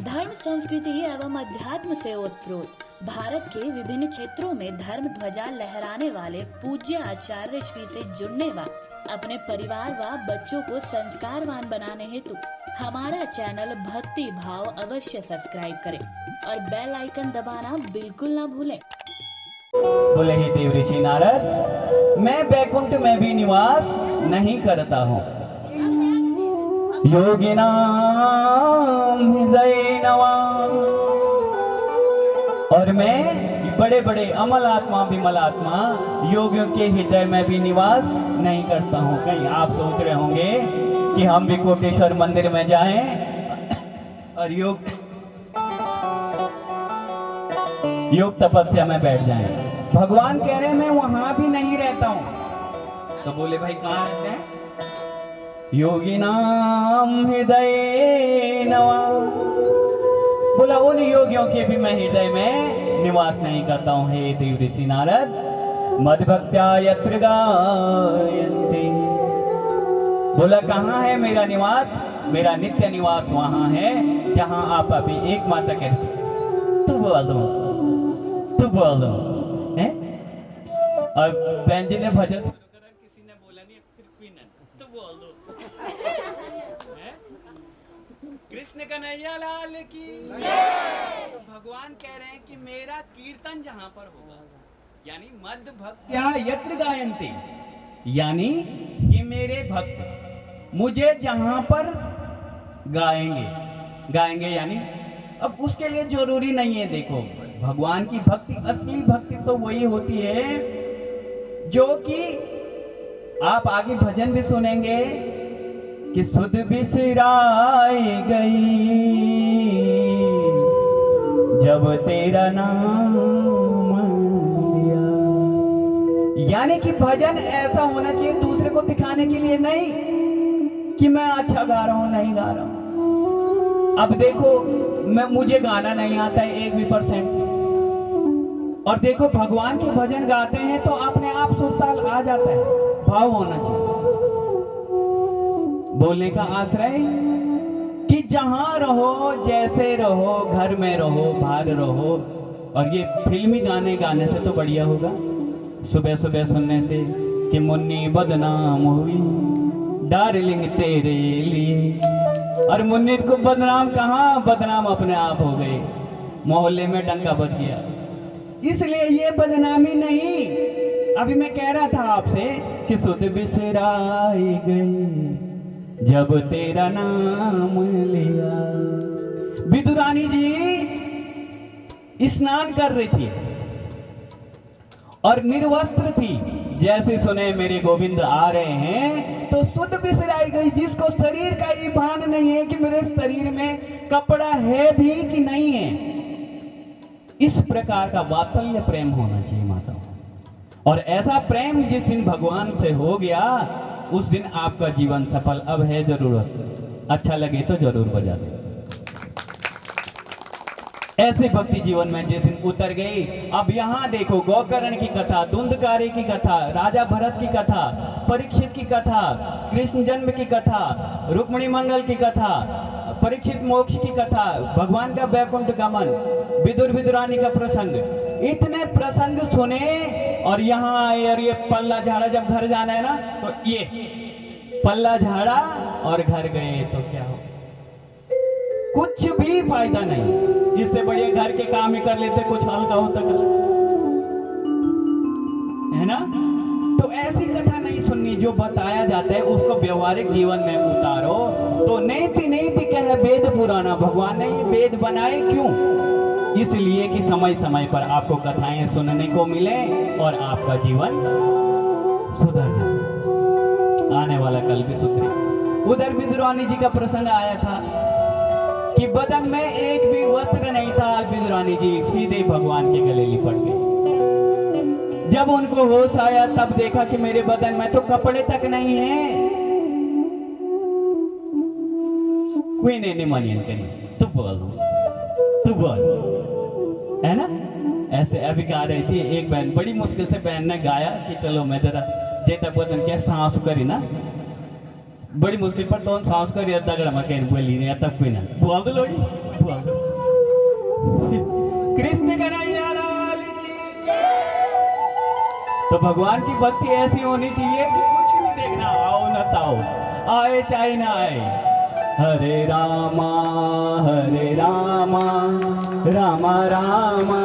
धर्म, संस्कृति एवं अध्यात्म से ओतप्रोत भारत के विभिन्न क्षेत्रों में धर्म ध्वजा लहराने वाले पूज्य आचार्य श्री से जुड़ने व अपने परिवार व बच्चों को संस्कारवान बनाने हेतु हमारा चैनल भक्ति भाव अवश्य सब्सक्राइब करें और बेल आइकन दबाना बिल्कुल ना भूलें। बोले ही देव ऋषि नारद, मैं बैकुंठ में भी निवास नहीं करता हूँ। योगिनाम हृदय नवा, और मैं बड़े बड़े अमल आत्मा विमल आत्मा योगियों के हृदय में भी निवास नहीं करता हूँ। कहीं आप सोच रहे होंगे कि हम भी कोटेश्वर मंदिर में जाएं और योग तपस्या में बैठ जाएं। भगवान कह रहे हैं मैं वहां भी नहीं रहता हूं। तो बोले भाई कहाँ रहते हैं? योगी नाम हृदय नवा, बोला उन योगियों के भी मैं हृदय में निवास नहीं करता हूं। हे देव ऋषि नारद, मद्भक्त्या यत्र गायन्ति, बोला कहाँ है मेरा निवास? मेरा नित्य निवास वहां है जहां आप अभी एक माता कहते तू बोल दो है। और बहन जी ने भजन किसी ने बोला नहीं, फिर तो बोल दो। कृष्ण कन्हैया लाल की जय। तो भगवान कह रहे हैं कि मेरा कीर्तन जहां पर होगा, यानी मद भक्त्या यत्र गायन्ति, यानी कि मेरे भक्त मुझे जहां पर गाएंगे यानी अब उसके लिए जरूरी नहीं है। देखो भगवान की भक्ति, असली भक्ति तो वही होती है जो कि आप आगे भजन भी सुनेंगे कि सुध बिसराई गई जब तेरा नाम लिया, यानी कि भजन ऐसा होना चाहिए दूसरे को दिखाने के लिए नहीं कि मैं अच्छा गा रहा हूं, नहीं गा रहा हूं। अब देखो मुझे गाना नहीं आता है 1% भी, और देखो भगवान के भजन गाते हैं तो अपने आप सुरताल आ जाता है, भाव होना चाहिए। बोलने का आश्रय कि जहां रहो, जैसे रहो, घर में रहो, बाहर रहो, और ये फिल्मी गाने गाने से तो बढ़िया होगा सुबह सुबह सुनने से कि मुन्नी बदनाम हुई डार्लिंग तेरे लिए। और मुन्नी को बदनाम कहाँ, बदनाम अपने आप हो गए, मोहल्ले में डंका बज गया। इसलिए ये बदनामी नहीं। अभी मैं कह रहा था आपसे कि सुध बिसराई गई जब तेरा नाम लिया। विदुरानी जी स्नान कर रही थी और निर्वस्त्र थी, जैसे सुने मेरे गोविंद आ रहे हैं तो सुध बिसराई गई। जिसको शरीर का ये भान नहीं है कि मेरे शरीर में कपड़ा है भी कि नहीं है, इस प्रकार का वात्सल्य प्रेम होना चाहिए माताओं। और ऐसा प्रेम जिस दिन भगवान से हो गया उस दिन आपका जीवन सफल। अब है जरूरत, अच्छा लगे तो जरूर बजा दे। ऐसे भक्ति जीवन में जिस दिन उतर गई। अब यहाँ देखो गोकर्ण की कथा, धुंधकारी की कथा, राजा भरत की कथा, परीक्षित की कथा, कृष्ण जन्म की कथा, रुक्मिणी मंगल की कथा, परीक्षित मोक्ष की कथा, भगवान का वैकुंठ गमन, विदुर विदुरानी का प्रसंग, इतने प्रसंग सुने। और यहाँ आए और ये पल्ला झाड़ा, जब घर जाना है ना तो ये पल्ला झाड़ा और घर गए तो क्या हो, कुछ भी फायदा नहीं। इससे बढ़िया घर के काम ही कर लेते, कुछ हल्का होता है ना। तो ऐसी कथा नहीं सुननी, जो बताया जाता है उसको व्यवहारिक जीवन में उतारो। तो नैति नैति कह वेद पुराना, भगवान ने ये वेद बनाए क्यों? इसलिए कि समय समय पर आपको कथाएं सुनने को मिले और आपका जीवन सुधर जाए, आने वाला कल भी सुधरे। उधर विदुरानी जी का प्रसंग आया था कि बदन में एक भी वस्त्र नहीं था। विदुरानी जी सीधे भगवान के गले लिपट गए। जब उनको होश आया तब देखा कि मेरे बदन में तो कपड़े तक नहीं है। कोई नहीं मानियन कहीं तू बोल है ना। ऐसे अभी गा रही थी एक बहन, बड़ी मुश्किल से बहन ने गाया कि चलो मैं जरा जेता बदन क्या सांस करी ना, बड़ी मुश्किल पर तो सांस करी दगड़ मकेन बोली नहीं तक कोई ना बोल दो लोड़ी बोल दो। तो भगवान की भक्ति ऐसी होनी चाहिए कि कुछ नहीं देखना, आओ न ताओ, आए चाहे ना आए। हरे रामा रामा रामा